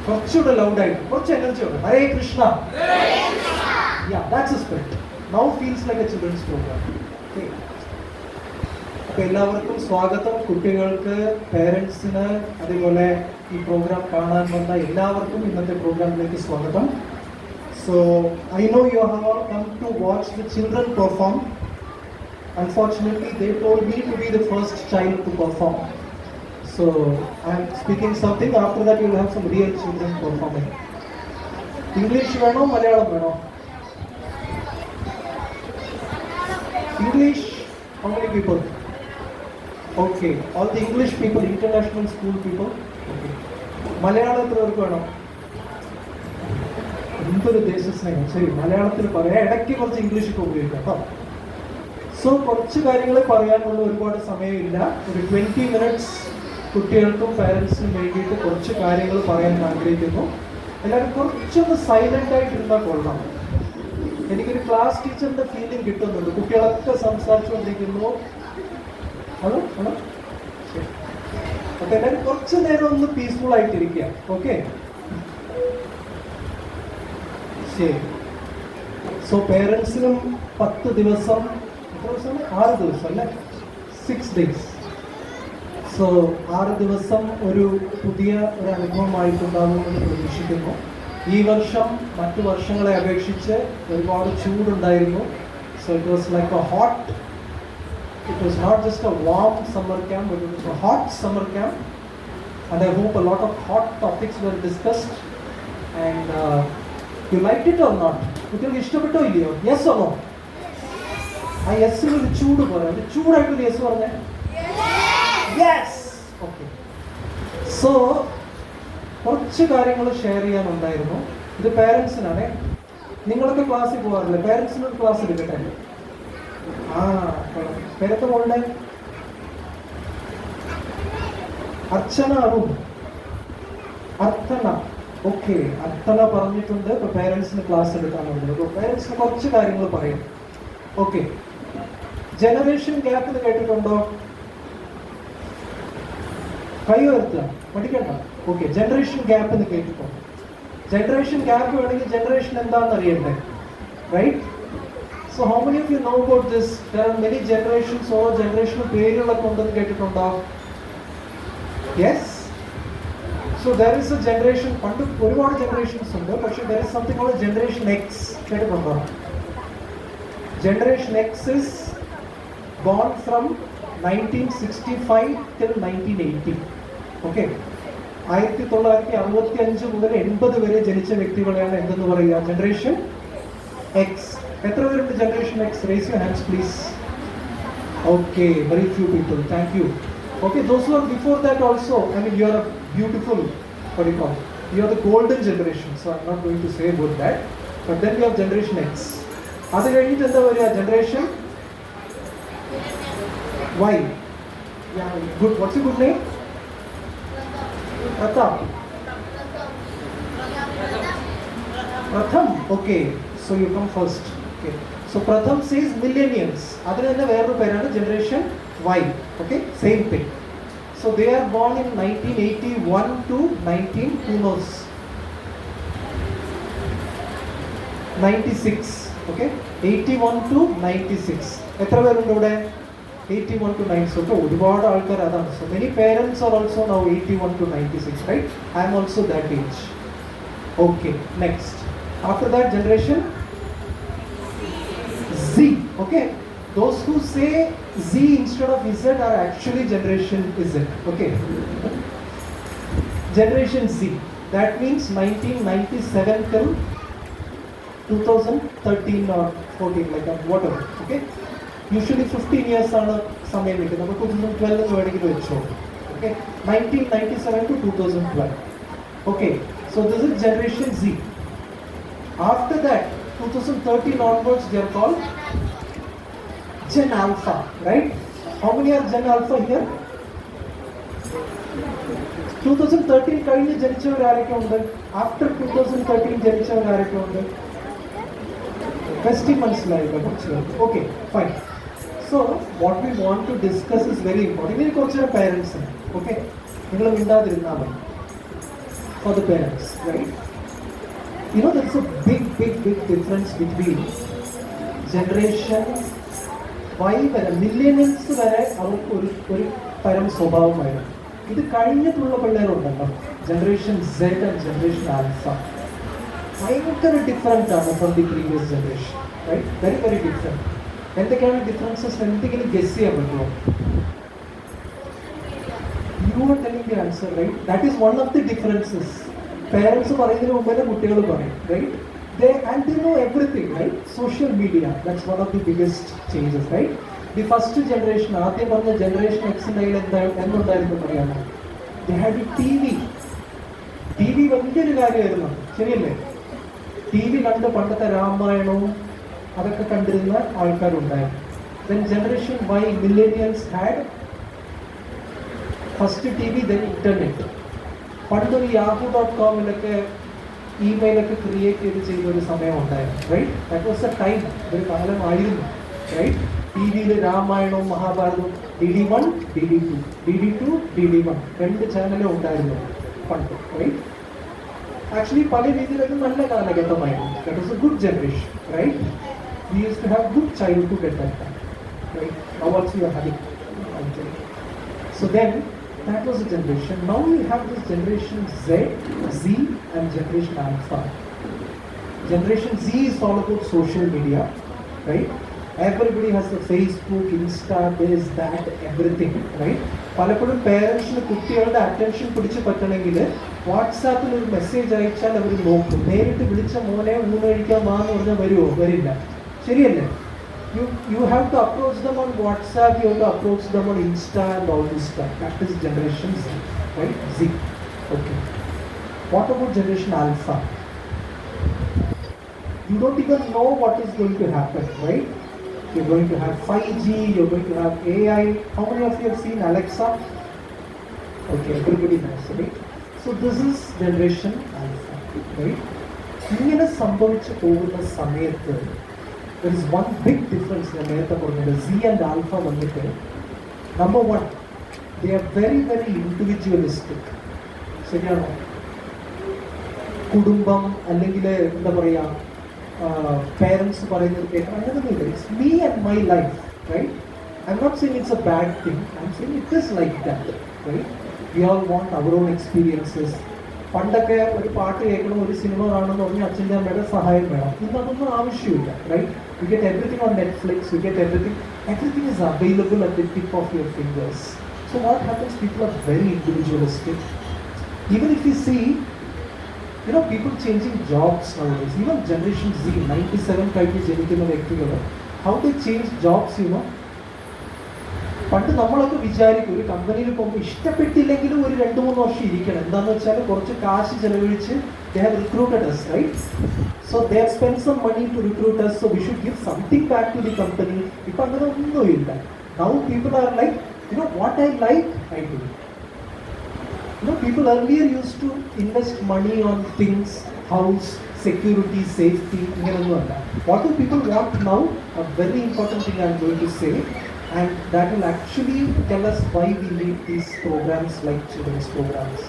കുറച്ചുകൂടെ ലൗഡായിട്ട്, കുറച്ച് എനർജിയോടെ. ഹരേ Krishna. Yeah, that's a spirit. Now feels like a children's program. Okay. അപ്പോൾ എല്ലാവർക്കും സ്വാഗതം. കുട്ടികൾക്ക്, പേരൻസിന്, അതുപോലെ ഈ പ്രോഗ്രാം കാണാൻ വന്ന എല്ലാവർക്കും ഇന്നത്തെ പ്രോഗ്രാമിലേക്ക് സ്വാഗതം. So I know you have all come to watch the children perform. Unfortunately, they told me to be the first child to perform. So I am speaking something. After that, you will have some real children performing. English വേണോ മലയാളം വേണോ? English. How many people? Okay. All the English people, international school people. Okay. Malayalam എത്ര പേർക്ക് വേണം? എന്തൊരു ദേശസ്നേഹം. ശരി, മലയാളത്തിൽ പറയാം. ഇടയ്ക്ക് കുറച്ച് ഇംഗ്ലീഷൊക്കെ ഉപയോഗിക്കാം കേട്ടോ. സോ കുറച്ച് കാര്യങ്ങൾ പറയാനുള്ള ഒരുപാട് സമയമില്ല. ഒരു 20 minutes കുട്ടികൾക്കും പാരൻസിനും വേണ്ടിയിട്ട് കുറച്ച് കാര്യങ്ങൾ പറയാൻ ആഗ്രഹിക്കുന്നു. എല്ലാവരും കുറച്ചൊന്ന് സൈലൻ്റ് ആയിട്ടിരുന്നാൽ കൊള്ളാം. എനിക്കൊരു ക്ലാസ് ടീച്ചറിൻ്റെ ഫീലിംഗ് കിട്ടുന്നുണ്ട്. കുട്ടികളൊക്കെ സംസാരിച്ചുകൊണ്ടിരിക്കുന്നു. Hello hello. ശരി, അപ്പോൾ എല്ലാവരും കുറച്ച് നേരം ഒന്ന് പീസ്ഫുൾ ആയിട്ടിരിക്കുക. ഓക്കെ, ശരി. സോ പേരൻസിനും 10 ദിവസം, എത്ര ദിവസം? 6 ദിവസം അല്ലേ? 6 days. സോ 6 ദിവസം ഒരു പുതിയ ഒരു അനുഭവമായിട്ടുണ്ടാകുമെന്ന് പ്രതീക്ഷിക്കുന്നു. ഈ വർഷം മറ്റു വർഷങ്ങളെ അപേക്ഷിച്ച് ഒരുപാട് ചൂടുണ്ടായിരുന്നു. So it was like a hot, it was not just a warm summer camp, it was a hot summer camp. And I hope a lot of hot topics were discussed. And you like it or not? കുട്ടികൾക്ക് ഇഷ്ടപ്പെട്ടോ ഇല്ലയോ? Yes or no? ആ യെസ്സിന് ഒരു ചൂട് പോലെ, ഒരു ചൂടായിട്ടൊരു യെസ് പറഞ്ഞേ. യെസ്. ഓക്കെ. സോ കുറച്ച് കാര്യങ്ങൾ ഷെയർ ചെയ്യാനുണ്ടായിരുന്നു. ഇത് പേരൻസിനാണ്. നിങ്ങളൊക്കെ ക്ലാസ്സിൽ പോകാറില്ലേ? പേരൻസിനൊരു ക്ലാസ് എടുക്കട്ടെ. പേരത്തെ മോളുടെ അർച്ചന, അറും, അർത്ഥന. ഓക്കെ, അർത്ഥന പറഞ്ഞിട്ടുണ്ട്. ഇപ്പോൾ പേരൻസിന് ക്ലാസ് എടുക്കാനുണ്ട്. അപ്പോൾ പേരൻസിന് കുറച്ച് കാര്യങ്ങൾ പറയും. ഓക്കെ, ജനറേഷൻ ഗ്യാപ്പ് എന്ന് കേട്ടിട്ടുണ്ടോ? കൈ ഉയർത്തുക, പഠിക്കണ്ട. ഓക്കെ, ജനറേഷൻ ഗ്യാപ്പ് എന്ന് കേട്ടിട്ടുണ്ടോ? ജനറേഷൻ ഗ്യാപ്പ് വേണമെങ്കിൽ ജനറേഷൻ എന്താണെന്ന് അറിയണ്ടേ? Right? So how many of you know about this? There are many generations. ഓരോ ജനറേഷനും പേരുകളൊക്കെ ഉണ്ടെന്ന് കേട്ടിട്ടുണ്ടോ? Yes. So there is a generation. പണ്ട് ഒരുപാട് ജനറേഷൻസ് ഉണ്ട്. പക്ഷേ there is something called generation X. കേട്ടിട്ടുണ്ടോ? Generation X is born from 1965 till 1980. Okay, 1965 മുതൽ 80 വരെ ജനിച്ച വ്യക്തികളെയാണ് എന്തെന്ന് പറയുക? Generation X. എത്ര പേരുണ്ട് generation X? Raise your hands please. Okay, very few people. Thank you. Okay, those who are before that also, I mean you are A beautiful, what do you call? You are the golden generation, so I'm not going to say about that. But then you have generation X. അത് കഴിഞ്ഞിട്ട് എന്താ പറയുക? Generation Y. Yeah, good. What's your good name? Pratham. Pratham. Okay, so you come first. Okay. So Pratham says millennials. അതിന് തന്നെ വേറൊരു പേരാണ് generation Y. Okay, same thing. So they are born in 1981 to 96. Okay, 81 to 96. എത്ര പേരുണ്ട് ഇവിടെ? 81 to 96. Okay, ഒരുപാട് ആൾക്കാർ അതാണ്. So many parents are also now 81 to 96, right? I am also that age. Okay, next. After that, generation Z. Okay, those who say Z instead of Z are actually generation Z. Okay, generation Z. That means 1997 till 2013 or 14, like that, whatever. Okay, usually 15 years ആണ് സമയം വെക്കുന്നത്. അപ്പോൾ 2012 വേണമെങ്കിൽ വെച്ചോ. Okay, 1997 to 2012. Okay, so this is generation Z. After that, 2013 onwards, they are called Gen Alpha, right? How many are Gen Alpha here? 2013 കഴിഞ്ഞ് ജനിച്ചവർ ആരൊക്കെ ഉണ്ട്? After 2013 ജനിച്ചവർ ആരൊക്കെ ഉണ്ട്? ഫെസ്റ്റിവ് മനസ്സിലായില്ല കുറച്ച്. Okay, fine. So what we want to discuss is very important. ഇനി കുറച്ച് പേരൻസിന്, okay, നിങ്ങൾ മിണ്ടാതിരുന്നാൽ മതി. for the parents, right? There's a big difference between generation Y വരെ മില്ലേനിയൽസ് വരെ അവർക്ക് ഒരു തരം സ്വഭാവമായിരുന്നു. ഇത് കഴിഞ്ഞിട്ടുള്ള പിള്ളേരുണ്ടല്ലോ, generation Z and generation alpha, ഭയങ്കര ഡിഫറെൻ്റ് ആണ് from the previous generation, right? Very very different. എന്തൊക്കെയാണ് ഡിഫറൻസസ്? എന്തെങ്കിലും ഗസ് ചെയ്യാൻ പറ്റുമോ? You are telling the answer, right? That is one of the differences. Parents പറയുന്നതിന് മുമ്പേ കുട്ടികൾ പറയും, right? They know everything, right? Social media, that's one of the biggest changes, right? The first generation, ആദ്യം പറഞ്ഞ generation എക്സിൻ്റെ കയ്യിൽ എന്തുണ്ടായിരുന്നു പറയാമോ? They had a TV വലിയൊരു കാര്യമായിരുന്നു, ശരിയല്ലേ? TV കണ്ട് പണ്ടത്തെ രാമായണവും അതൊക്കെ കണ്ടിരുന്ന ആൾക്കാരുണ്ടായിരുന്നു. Then generation Y, millennials had first TV, then internet. പണ്ടൊരു yahoo.com-ലൊക്കെ ഇമെയിലൊക്കെ ക്രിയേറ്റ് ചെയ്തൊരു സമയം ഉണ്ടായിരുന്നു, right? That was a time, ഒരു കാലമായിരുന്നു, right? TV-യിൽ രാമായണവും മഹാഭാരതവും DD1, DD2, DD2, DD1 രണ്ട് ചാനലും ഉണ്ടായിരുന്നു പണ്ട്, റൈറ്റ്? ആക്ച്വലി പല രീതിയിലൊക്കെ നല്ല കാലഘട്ടമായിരുന്നു. That was a good generation, right? We used to have good childhood at that time, right? Now also you are having. So then that was a generation. Now we have this generation Z, and generation Alpha. Generation Z is all about social media, right? Everybody has the Facebook, Insta, this, that, everything, right? പലപ്പോഴും പേരൻസിന് കുട്ടികളുടെ attention പിടിച്ച് പറ്റണമെങ്കിൽ വാട്സാപ്പിൽ ഒരു message അയച്ചാൽ അവർ നോക്കും. നേരിട്ട് വിളിച്ച മോനെ ഊണ് കഴിക്കാൻ വാന്ന് പറഞ്ഞാൽ വരുമോ? വരില്ല, ശരിയല്ലേ? You have to approach them on WhatsApp, you have to approach them on Insta and all this stuff. That is generation Z, right? Z. Okay. What about generation Alpha? You don't even know what is going to happen, right? You're going to have 5G, you're going to have AI. How many of you have seen Alexa? Okay, everybody knows, right? So this is generation Alpha, right? ഇങ്ങനെ സംഭവിച്ചു പോകുന്ന സമയത്ത് there is one big difference ഞാൻ നേരത്തെ പറഞ്ഞത്. Z and Alpha വന്നിട്ട്, number one, they are very very individualistic, ശരിയാണോ? കുടുംബം അല്ലെങ്കിൽ എന്താ പറയുക, പേരൻസ് പറയുന്നത് കേൾക്കണം അങ്ങനെയൊന്നുമില്ല. It's me and my life, right? I am not saying it's a bad thing, I am saying it is like that, right? We all want our own experiences. പണ്ടൊക്കെ ഒരു പാട്ട് കേൾക്കണം, ഒരു സിനിമ കാണണമെന്ന് പറഞ്ഞാൽ അച്ഛൻ്റെ അമ്മയുടെ സഹായം വേണം. ഇന്ന് അതൊന്നും ആവശ്യമില്ല, right? You get everything on Netflix, you get everything is available at the tip of your fingers. So what happens? People are very individualistic. Even if you see, people changing jobs nowadays, even generation Z, 97 കഴിഞ്ഞ് ജനിക്കുന്ന വ്യക്തികൾ, how they change jobs, പണ്ട് നമ്മളൊക്കെ വിചാരിക്കും ഒരു കമ്പനിയിൽ പോകുമ്പോൾ ഇഷ്ടപ്പെട്ടില്ലെങ്കിലും ഒരു 2-3 വർഷം ഇരിക്കണം. എന്താണെന്ന് വെച്ചാൽ കുറച്ച് കാശ് ചെലവഴിച്ച് they have recruited us, right? So they have spent some money to recruit us, so we should give something back to the company. ഇപ്പം അങ്ങനെ ഒന്നുമില്ല. Now people are like, what I like, I do. People earlier used to invest money on things, house, security, safety. What do people want now? A very important thing I am going to say, and that will actually tell us why we need these programs like children's programs.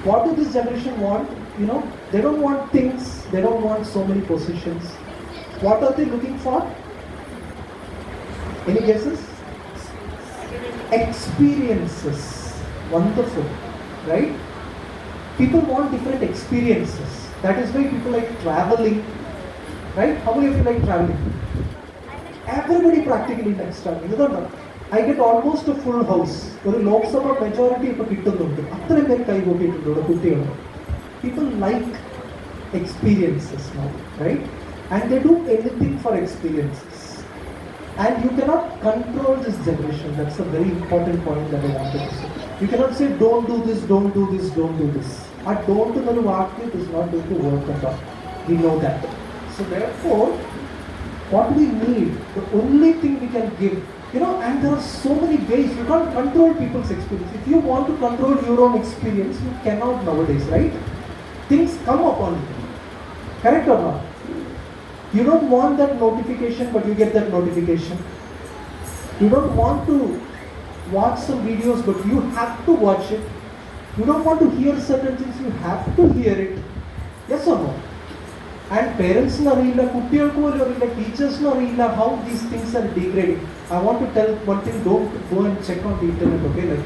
What do this generation want? They don't want things, they don't want so many positions. What are they looking for? Any guesses? Experiences. Wonderful, right? People want different experiences. That is why people like traveling, right? How many of you like traveling? Everybody practically likes traveling. I get almost a full house. ഒരു Lok Sabha majority ഇപ്പോൾ കിട്ടുന്നുണ്ട്. അത്രയും പേര് കൈകൊട്ടിയിട്ടുണ്ട് കുട്ടികൾ. People like experiences now, right? And they do anything for experiences. And you cannot control this generation. That's a very important point that I wanted to say. You cannot say, don't do this, don't do this, don't do this. A don't എന്നൊരു വാക്ക് is not going to work at all. We know that. So therefore, what we need, the only thing we can give, and there are so many ways. You can't control people's experience. If you want to control your own experience, you cannot nowadays, right? Things come upon you. Correct or not? You don't want that notification, but you get that notification. You don't want to watch some videos, but you have to watch it. You don't want to hear certain things, you have to hear it. Yes or no? And parents അറിയില്ല, കുട്ടികൾക്ക് പോലും അറിയില്ല, ടീച്ചേഴ്സിനും അറിയില്ല how these things are degrading. I want to tell one thing, don't go and check on the internet, okay? Like,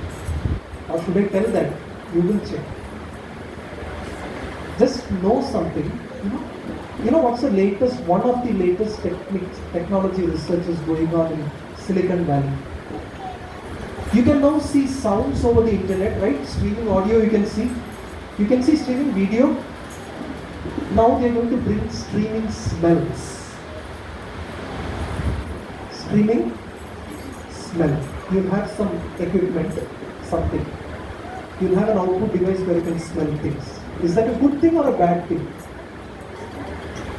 or should I tell that? You will check. Just know something, you know what's the latest, one of the latest technology research is going on in Silicon Valley. You can now see sounds over the internet, right? Streaming audio you can see streaming video. Now they are going to bring streaming smells. Streaming smell. You'll have some equipment, something. You'll have an output device where you can smell things. Is that a good thing or a bad thing?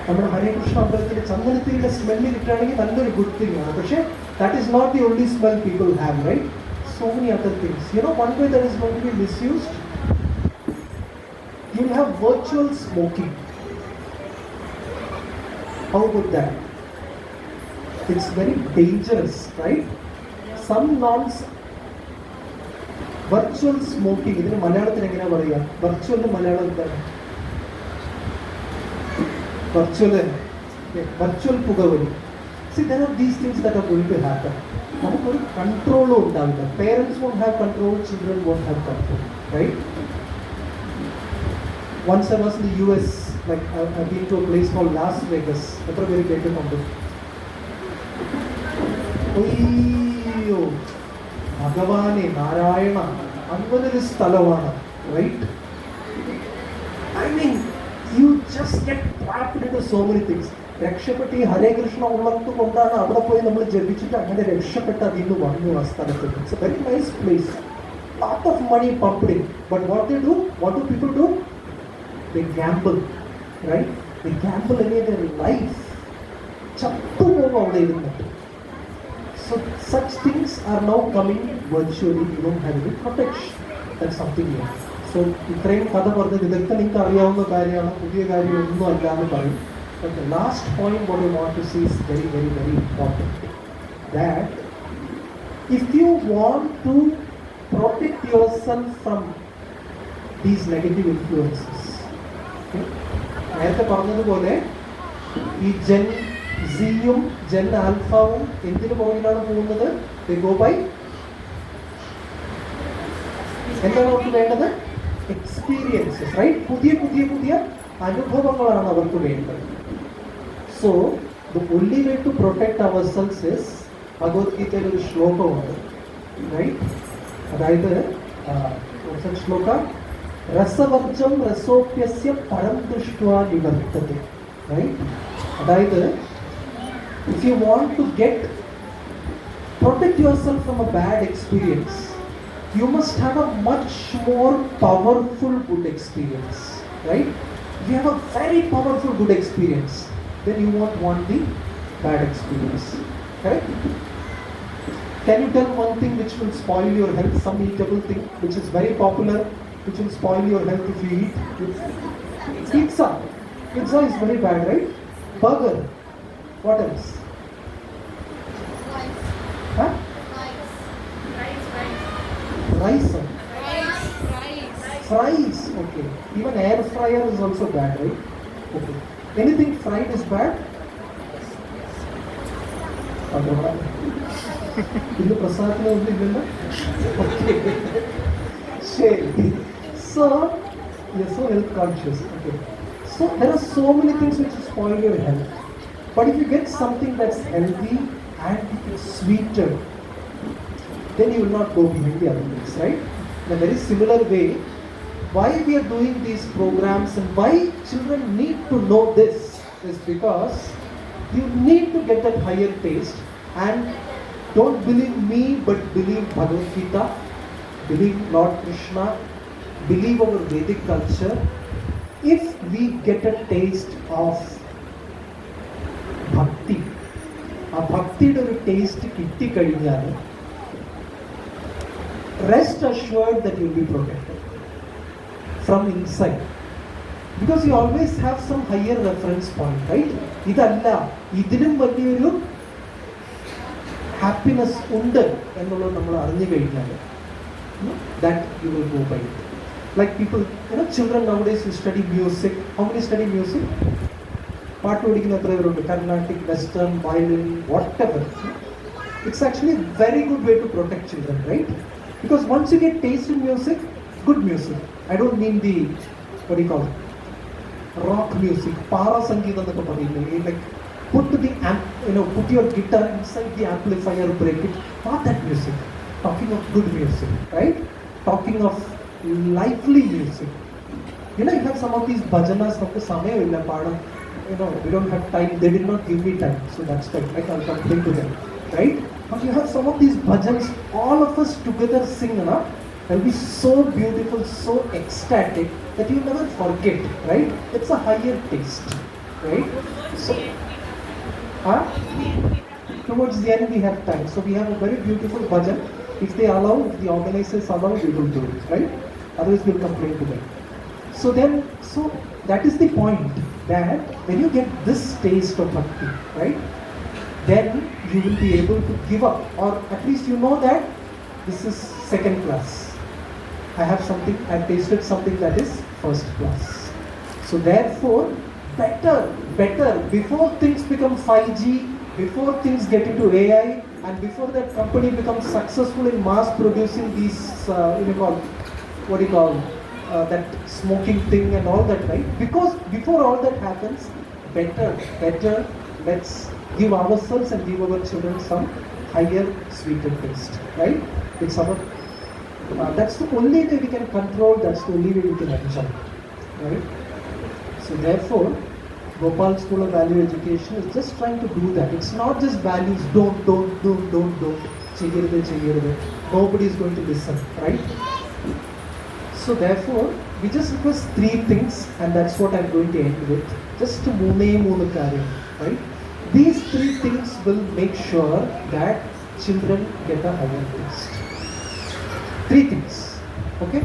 നമ്മുടെ ഹരേകൃഷ്ണ അമ്പലത്തിൽ ചന്ദനത്തിരിയുടെ smell കിട്ടുകയാണെങ്കിൽ നല്ലൊരു good thing ആണ്. പക്ഷേ that is not the only smell people have, right? So many other things. You know, one way that is going to be misused, you will have virtual smoking. How about that? It's very dangerous, right? Some norms, virtual smoking, ഇതിന് മലയാളത്തിൽ എങ്ങനെയാ പറയുക? Virtual Malayalam എന്താണ്? Virtual പുകവലി. See, there are these things that are going to happen. നമുക്കൊരു കൺട്രോളും ഉണ്ടാവില്ല. Parents won't have control, children won't have control, right? Once I was in the US, like I've been to a place called Las Vegas. എത്ര പേര് കേട്ടിട്ടുണ്ട്? അയ്യോ ഭഗവാനെ നാരായണ, അങ്ങനൊരു സ്ഥലമാണ്, right? I mean, you just get trapped into so many things. രക്ഷപ്പെട്ട് ഈ ഹരേ കൃഷ്ണ ഉള്ളത് കൊണ്ടാണ് അവിടെ പോയി നമ്മൾ ജപിച്ചിട്ട് അങ്ങനെ രക്ഷപ്പെട്ട് അതിന്ന് വന്നു ആ സ്ഥലത്ത്. It's a very nice place. Lot of money pumped in. But what do people do? They gamble, right? They gamble away their life. ചത്തുപോകും അവിടെ ഇരുന്നിട്ട്. So such things are now coming virtually. You don't have any protection. That's something new. So ഇത്രയും കഥ പറഞ്ഞത് ഇതൊക്കെ നിങ്ങൾക്ക് അറിയാവുന്ന കാര്യമാണ്, പുതിയ കാര്യമൊന്നും അല്ല എന്ന് പറയും. But the last point what I want to see is very, very, very important. That if you want to protect yourself from these negative influences, നേരത്തെ പറഞ്ഞതുപോലെ ഈ ജെൻ സിയും ജെൻ ആൽഫവും എന്തിനു പുറകിലാണ് പോകുന്നത്? They go by, എന്താണ് അവർക്ക് വേണ്ടത്? Experiences, right? പുതിയ അനുഭവങ്ങളാണ് അവർക്ക് വേണ്ടത്. So the only way to protect ourselves is, ഭഗവത്ഗീതയിൽ ഒരു ശ്ലോകമുണ്ട്, റൈറ്റ്? അതായത് ശ്ലോക രസവർജം രസോപ്യസ്യ പരം ദൃഷ്ട്വാ നിവർത്തതേ, റൈറ്റ്? അതായത് if you want to protect yourself from a bad experience, you must have a much more powerful good experience, right? If you have a very powerful good experience, then you won't want the bad experience, correct? Can you tell one thing which will spoil your health, some eatable thing which is very popular, which will spoil your health if you eat? Pizza. Pizza is very bad, right? Burger. What else? Rice. Huh? Rice. Rice. Fries. Okay. Even air fryer is also bad, right? Okay. Anything fried is bad? ഇന്ന് പ്രസാദത്തിന് ഒന്നുമില്ലല്ലോ. Okay. So you're so health conscious. Okay. So there are so many things which will spoil your health. But if you get something that's healthy and it's sweeter, then you will not go behind the other things, right? In a very similar way, why we are doing these programs and why children need to know this is because you need to get that higher taste. And don't believe me, but believe Bhagavad Gita, believe Lord Krishna, believe our Vedic culture. If we get a taste of bhakti, a bhaktiയുടെ ഒരു taste കിട്ടിക്കഴിഞ്ഞാൽ, rest assured that you will be protected from inside, because you always have some higher reference point, right? ഇതല്ല, ഇതിലും വലിയൊരു happiness ഉണ്ട് എന്നുള്ളത് നമ്മൾ അറിഞ്ഞു കഴിഞ്ഞാൽ, that you will go by it. Like people, children nowadays who study music. How many study music? Paatu padikkunna etra perundi? Carnatic, Western, violin, whatever. It's actually a very good way to protect children, right? Because once you get taste in music, good music. I don't mean the, what do you call it? Rock music, para sangeetam ennu parayunnu. Like put put your guitar inside the amplifier, break it. Not that music. Talking of good music, right? Talking of lively music. You have some of these bhajanas of the samayam illa paada. We don't have time. They did not give me time, so that's why I can't complain to them, right? But you have some of these bhajans, all of us together sing, they'll be so beautiful, so ecstatic that you never forget, right? It's a higher taste, right? So, towards the end we have time, so we have a very beautiful bhajan. If they allow, if the organizers allow, we will do it, right? Otherwise we'll complain to them. So that is the point, that when you get this taste of bhakti, right, then you will be able to give up, or at least you know that this is second class. I've tasted something that is first class. So therefore, better, before things become 5G, before things get into AI, and before that company becomes successful in mass producing these, that smoking thing and all that, right? Because before all that happens, better, let's give ourselves and give our children some higher, sweeter taste, right? It's our, that's the only way we can control, that's the only way we can enjoy, right? So therefore, Gopal School of Value Education is just trying to do that. It's not just values, don't, cheyirade. Nobody is going to listen, right? So therefore, we just request 3 things, and that's what I'm going to end with. Just moonu karyam, right? These 3 things will make sure that children get a higher taste. 3 things, okay?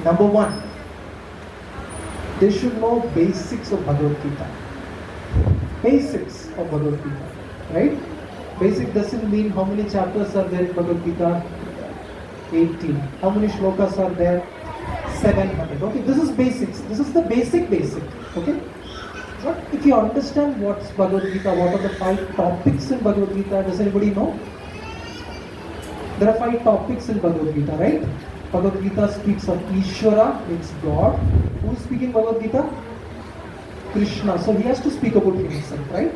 Number 1, they should know basics of Bhagavad Gita. Basics of Bhagavad Gita, right? Basic doesn't mean how many chapters are there in Bhagavad Gita. 18. How many shlokas are there? 700. Okay, this is basics. This is the basic, okay? But if you understand what's Bhagavad Gita, what are the 5 topics in Bhagavad Gita, does anybody know? There are 5 topics in Bhagavad Gita, right? Bhagavad Gita speaks of Ishvara, means God. Who is speaking Bhagavad Gita? Krishna. So he has to speak about himself, right?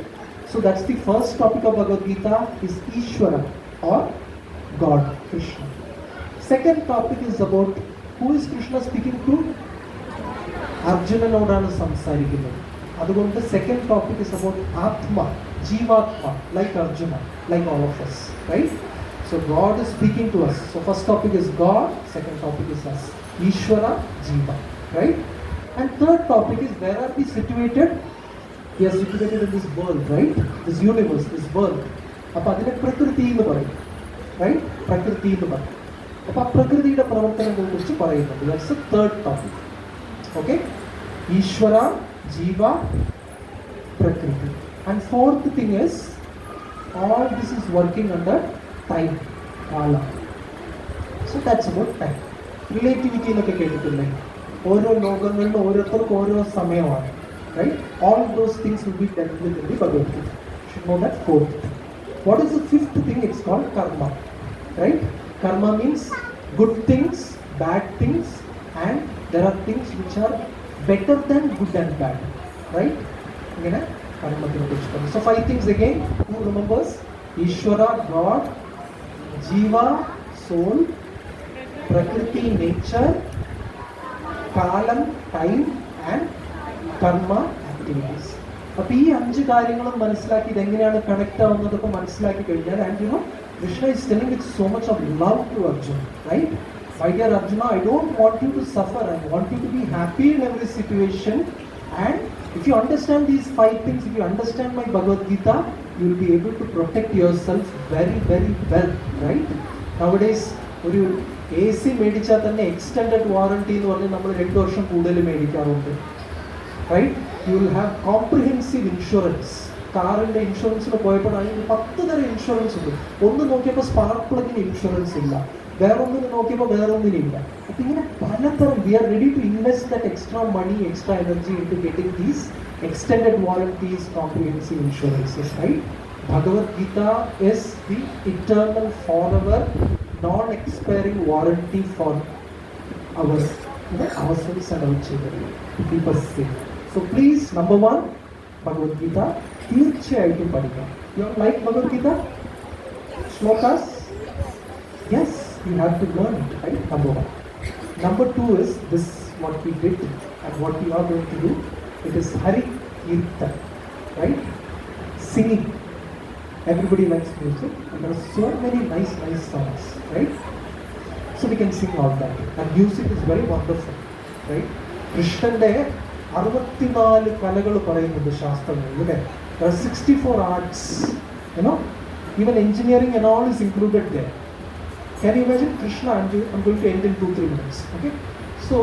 So that's the first topic of Bhagavad Gita, is Ishvara, or God, Krishna. Second topic is about, who is Krishna speaking to? Arjunanodanu samsarikkunnu. അതുകൊണ്ട് second topic is about Atma, Jivatma, like Arjuna, like all of us, right? So God is speaking to us. So first topic is God, second topic is us, Ishvara, Jiva, right? And third topic is, where are we situated? We are situated in this world, right? This universe, this world. അപ്പോൾ അതിനെ പ്രകൃതി എന്ന് പറയും, right? പ്രകൃതി എന്ന് പറയും. അപ്പോൾ പ്രകൃതിയുടെ പ്രവർത്തനങ്ങളെ കുറിച്ച് പറയുന്നുണ്ട്. That's the third topic. Okay? Ishvara, Jiva, Prakriti. And fourth thing is, all this is working under time, Kala. So that's about time. Relativity എന്നൊക്കെ കേട്ടിട്ടില്ലേ? ഓരോ ലോകങ്ങളിലും ഓരോരുത്തർക്കും ഓരോ സമയമാണ്, right? All those things will be dealt with in the Bhagavad Gita. You should know that fourth. What is the fifth thing? It's called karma, right? Karma means good things, bad things, and there are things which are better than good and bad, right? So 5 things again. Who remembers? Ishvara, God; Jiva, soul; Prakriti, nature; Kalam, time; and Karma, activities. അപ്പോൾ ഈ 5 കാര്യങ്ങളും മനസ്സിലാക്കി ഇതെങ്ങനെയാണ് connect ആവുന്നതൊക്കെ മനസ്സിലാക്കി കഴിഞ്ഞാൽ, and Krishna is telling with so much of love to Arjuna, right? My dear Arjuna, I don't want you to suffer. I want you to be happy in every situation. And if you understand these 5 things, if you understand my Bhagavad Gita, you will be able to protect yourself very, very well, right? Nowadays, ഒരു AC മേടിച്ചാൽ തന്നെ extended warranty എന്ന് പറഞ്ഞാൽ നമ്മൾ 2 വർഷം കൂടുതൽ മേടിക്കാറുണ്ട്, right? You will have comprehensive insurance. കാറിൻ്റെ ഇൻഷുറൻസിന് പോയപ്പോഴാണെങ്കിൽ 10 തരം ഇൻഷുറൻസ് ഉണ്ട്. ഒന്ന് നോക്കിയപ്പോൾ സ്പാർക്ക് പ്ലഗിന് ഇൻഷുറൻസ് ഇല്ല, വേറൊന്നിന് നോക്കിയപ്പോൾ വേറൊന്നിനില്ല. അപ്പം ഇങ്ങനെ പലതരം we are ready to invest that extra money, extra energy into getting these extended warranties, comprehensive insurances, right? Bhagavad Gita is the eternal, forever, non-expiring warranty for ourselves and our children to keep us safe. So please, number one, Bhagavad Gita, തീർച്ചയായിട്ടും പഠിക്കാം. You like Bhagavad Gita? Shlokas? Yes, you have to learn it, right? Number one. Number two is this, what we did and what we are going to do. It is Hari Kirtan, right? Singing. Everybody likes music, and there are so many nice songs, right? So we can sing all that. And music is very wonderful, right? Krishnande 64 കലകൾ പറയുന്നുണ്ട് ശാസ്ത്രങ്ങളിൽ, അല്ലേ? There are 64 arts, you know? Even engineering and all is included there. Can you imagine Krishna? I'm going to end in 2-3 minutes, okay? So,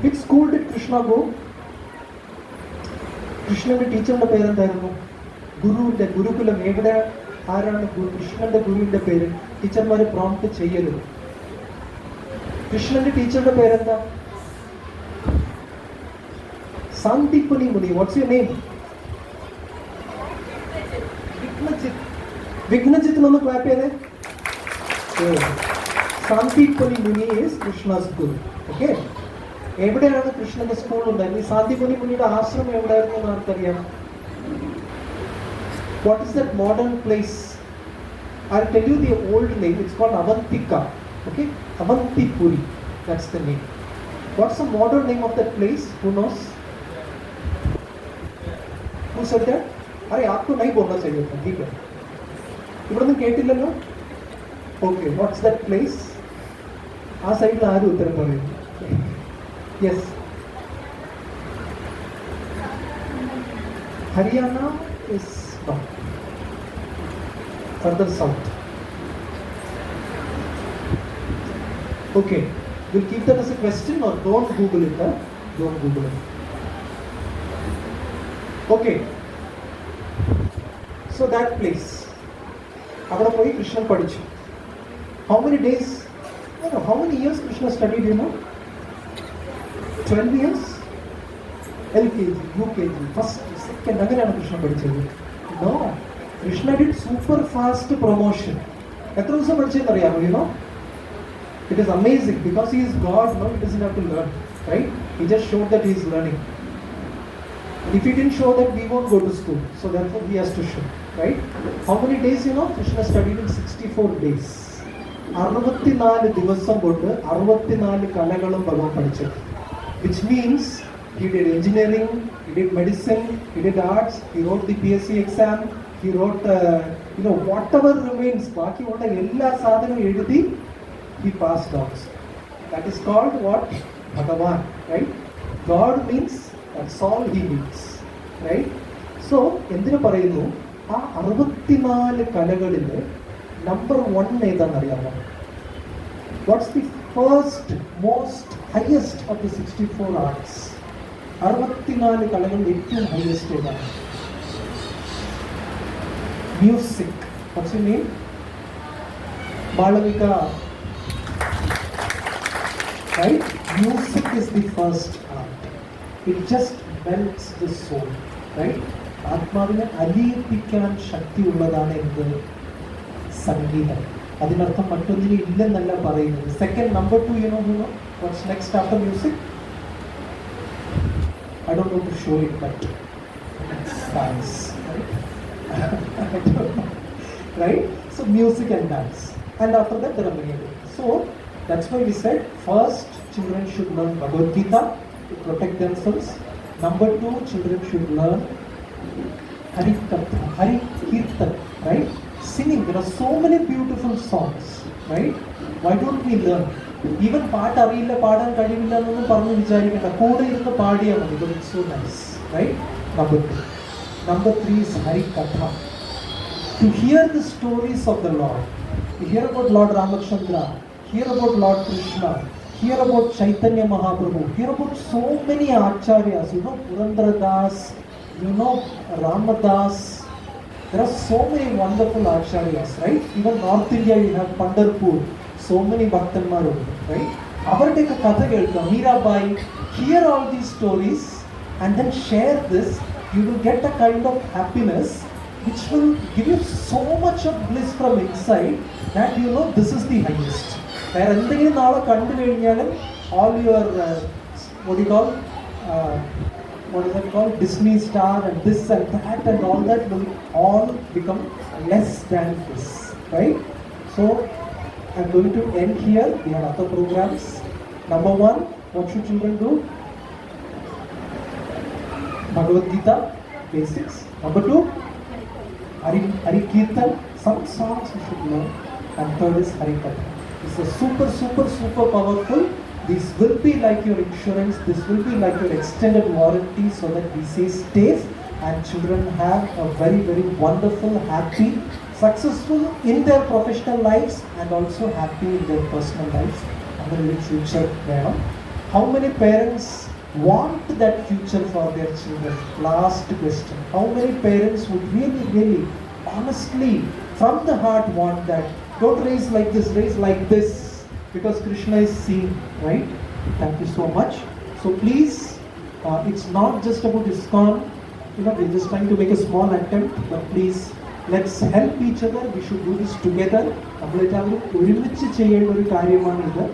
which school did Krishna go? കൃഷ്ണന്റെ ടീച്ചറിന്റെ പേരെന്തായിരുന്നു? ഗുരുവിന്റെ ഗുരുകുലം എവിടെ? ആരാണ് കൃഷ്ണന്റെ ഗുരുവിന്റെ പേര്? ടീച്ചർമാര് പ്രോംപ്റ്റ് ചെയ്യരുത്. കൃഷ്ണന്റെ ടീച്ചറുടെ പേരെന്താ? Sandipani Muni. What's your name? Vighnajit. ഒന്ന് ക്ലാപ്പ് ചെയ്തേ. സാന്തിപ്പനി മുനി ഈസ് കൃഷ്ണസ് ഗുരു. ഓക്കെ. എവിടെയാണ് കൃഷ്ണന്റെ സ്കൂൾ ഉണ്ടായിരുന്നത്? ഈ സാന്തിപ്പനി മുനിയുടെ ആശ്രമം എവിടെയായിരുന്നു എന്ന് ആർക്കറിയാം? What is that modern place? I tell you the old name. It's called Avantika. Okay, Avantipuri. That's the name. What's the modern name of that place? Who knows? Who said that? അരെ ആപ്കോ नहीं बोलना चाहिए था. ठीक है, ഇവിടൊന്നും കേട്ടില്ലല്ലോ. Okay, what's that place? ആ സൈഡിൽ ആരും ഉത്തരം പറയുന്നു? Yes. Haryana is not. Further south. Okay. We'll keep that as a question, or don't Google it. Don't Google it. Okay. So that place. Avada poi Krishna padichu. How many days? No, how many years Krishna studied, you know? 12 years? LKG, UKG, first, second, അങ്ങനെയാണ് കൃഷ്ണ പഠിച്ചത്? No. Krishna did super fast promotion. എത്ര ദിവസം പഠിച്ചതെന്ന് അറിയാമോ? You know? It is amazing because he is God, no? He doesn't have to learn, right? He just showed that he is learning. If he didn't show that, we won't go to school. So therefore he has to show, right? How many days, you know? Krishna studied in 64 days. 64 ദിവസം കൊണ്ട് 64 കലകളും ഭഗവാൻ പഠിച്ചത്. Which means he did engineering, he did medicine, he did arts, he wrote the PSC exam, he wrote, whatever remains, ബാക്കി ഉള്ള എല്ലാ സാധനവും എഴുതി, he passed out. That is called what? Bhagavan, right? God means, that's all he means, right? So, എന്തിനു പറയുന്നു? ആ 64 കലകളിൽ number 1 ഏതാണെന്നറിയാമോ? What's the first, most highest of the 64 arts? 64 കലകളിൽ ഏറ്റവും ഹൈയസ്റ്റ് ഏതാണ്? Music. What's your name? Malavika. Right? Music is the first art. It just melts the soul. Right? ആത്മാവിനെ അലിയിപ്പിക്കാൻ ശക്തിയുള്ളതാണ് എന്ത്? സംഗീതം. അതിനർത്ഥം മറ്റൊന്നിനും ഇല്ലെന്നല്ല പറയുന്നത്. Second, number 2, you know what's next after music? I don't know to show it, but dance, right? I don't know, right? So music and dance, and after that there are many others. So that's why we said first children should learn Bhagavad Gita to protect themselves. Number 2, children should learn Hari Kirtan, right? Singing. There are so many beautiful songs, right? Why don't we learn? Even പാട്ട് അറിയില്ല, പാടാൻ കഴിവില്ല എന്നൊന്നും പറഞ്ഞ് വിചാരിക്കേണ്ട. കൂടെ ഇരുന്ന് പാടിയാൽ മതി. But it's so nice, right? Number 2. Number 3 is Hari Katha. To hear the stories of the Lord. You hear about Lord Ramachandra, hear about Lord Krishna, hear about Chaitanya Mahaprabhu, hear about so many acharyas, Purandara Das, Ramadas. There are so many wonderful acharyas, right? Even North India, you have Pandharpur. So many ഭക്തന്മാരുണ്ട്, right? അവരുടെയൊക്കെ കഥ കേൾക്കുക. Meerabai, hear all these stories and then share this. You will get a kind of happiness which will give you so much of bliss from inside that you know this is the highest. വേറെ എന്തെങ്കിലും നാളെ കണ്ടു കഴിഞ്ഞാലും all your what do you call what is that called, Disney star and this and that and all that will all become less than this, right? So I'm going to end here. We have other programs. Number 1, what should children do? Bhagavad Gita basics. Number 2, Hari Kirtan, some songs you should learn. And third is Hari Katha. It's a super powerful. This will be like your insurance. This will be like your extended warranty, so that we stay safe and children have a very wonderful, happy, successful in their professional lives and also happy in their personal lives. And in future, how many parents want that future for their children? Last question. How many parents would really honestly from the heart want that? Don't raise like this, raise like this, because Krishna is seen, right? Thank you so much. So please, it's not just about ISKCON. We're just trying to make a small attempt, but please, let's help each other. We should do this together. നമ്മളെല്ലാവരും ഒരുമിച്ച് ചെയ്യേണ്ട ഒരു കാര്യമാണിത്,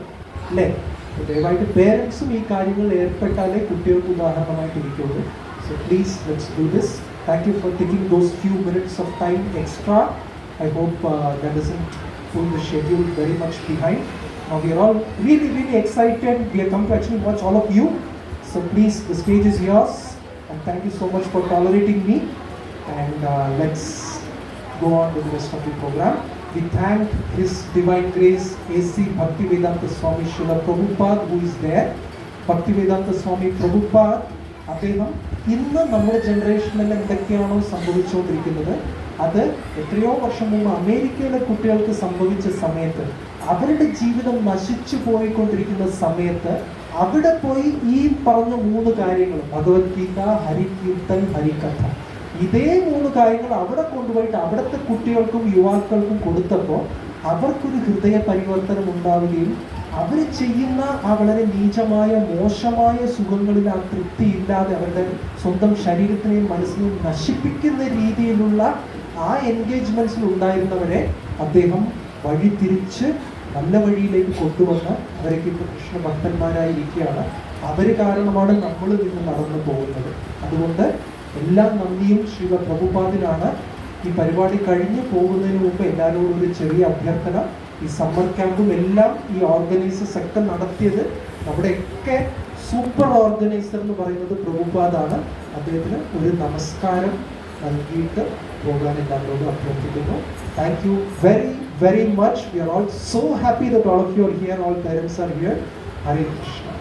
അല്ലേ? ദയവായിട്ട് പേരൻസും ഈ കാര്യങ്ങളിൽ ഏർപ്പെട്ടാലേ കുട്ടികൾക്ക് ഉദാഹരണമായിട്ടിരിക്കുള്ളൂ. So please, let's do this. Thank you for taking those few minutes of time extra. I hope that doesn't pull the schedule very much behind. Now we are all really excited. We have come to actually watch all of you. So please, the stage is yours. And thank you so much for tolerating me. And let's go on with the rest of the program. We thank His Divine Grace A.C. Bhaktivedanta Swami Srila Prabhupada, who is there. Bhaktivedanta Swami Prabhupada, അദ്ദേഹം ഇന്ന് നമ്മുടെ ജനറേഷനിൽ എന്തൊക്കെയാണോ സംഭവിച്ചുകൊണ്ടിരിക്കുന്നത്, അത് എത്രയോ വർഷം മുമ്പ് അമേരിക്കയിലെ കുട്ടികൾക്ക് സംഭവിച്ച സമയത്ത്, അവരുടെ ജീവിതം നശിച്ചു പോയിക്കൊണ്ടിരിക്കുന്ന സമയത്ത് അവിടെ പോയി ഈ പറഞ്ഞ 3 കാര്യങ്ങൾ, ഭഗവത്ഗീത, ഹരി കീർത്തൻ, ഹരികഥ, ഇതേ 3 കാര്യങ്ങൾ അവിടെ കൊണ്ടുപോയിട്ട് അവിടുത്തെ കുട്ടികൾക്കും യുവാക്കൾക്കും കൊടുത്തപ്പോൾ അവർക്കൊരു ഹൃദയ പരിവർത്തനം ഉണ്ടാവുകയും അവർ ചെയ്യുന്ന ആ വളരെ നീചമായ മോശമായ സുഖങ്ങളിൽ ആ തൃപ്തിയില്ലാതെ അവരുടെ സ്വന്തം ശരീരത്തിനെയും മനസ്സിനെയും നശിപ്പിക്കുന്ന രീതിയിലുള്ള ആ എൻഗേജ്മെന്റ്സിൽ ഉണ്ടായിരുന്നവരെ അദ്ദേഹം വഴിതിരിച്ച് നല്ല വഴിയിലേക്ക് കൊണ്ടുവന്ന് അവരൊക്കെ ഇപ്പോൾ കൃഷ്ണ ഭക്തന്മാരായിരിക്കുകയാണ്. അവർ കാരണമാണ് നമ്മൾ ഇന്ന് നടന്നു പോകുന്നത്. അതുകൊണ്ട് എല്ലാ നന്ദിയും ശ്രീല പ്രഭുപാദിനാണ്. ഈ പരിപാടി കഴിഞ്ഞു പോകുന്നതിന് മുമ്പ് എല്ലാവരോടും ഒരു ചെറിയ അഭ്യർത്ഥന. ഈ സമ്മർ ക്യാമ്പും എല്ലാം ഈ ഓർഗനൈസേഴ്സ് ഒക്കെ നടത്തിയത്, നമ്മുടെയൊക്കെ സൂപ്പർ ഓർഗനൈസർ എന്ന് പറയുന്നത് പ്രഭുപാദാണ്. അദ്ദേഹത്തിന് ഒരു നമസ്കാരം നൽകിയിട്ട് പോകാൻ എല്ലാവരോടും അഭ്യർത്ഥിക്കുന്നു. Thank you very much. We are all so happy that all of you are here. All parents are here. Hare Krishna.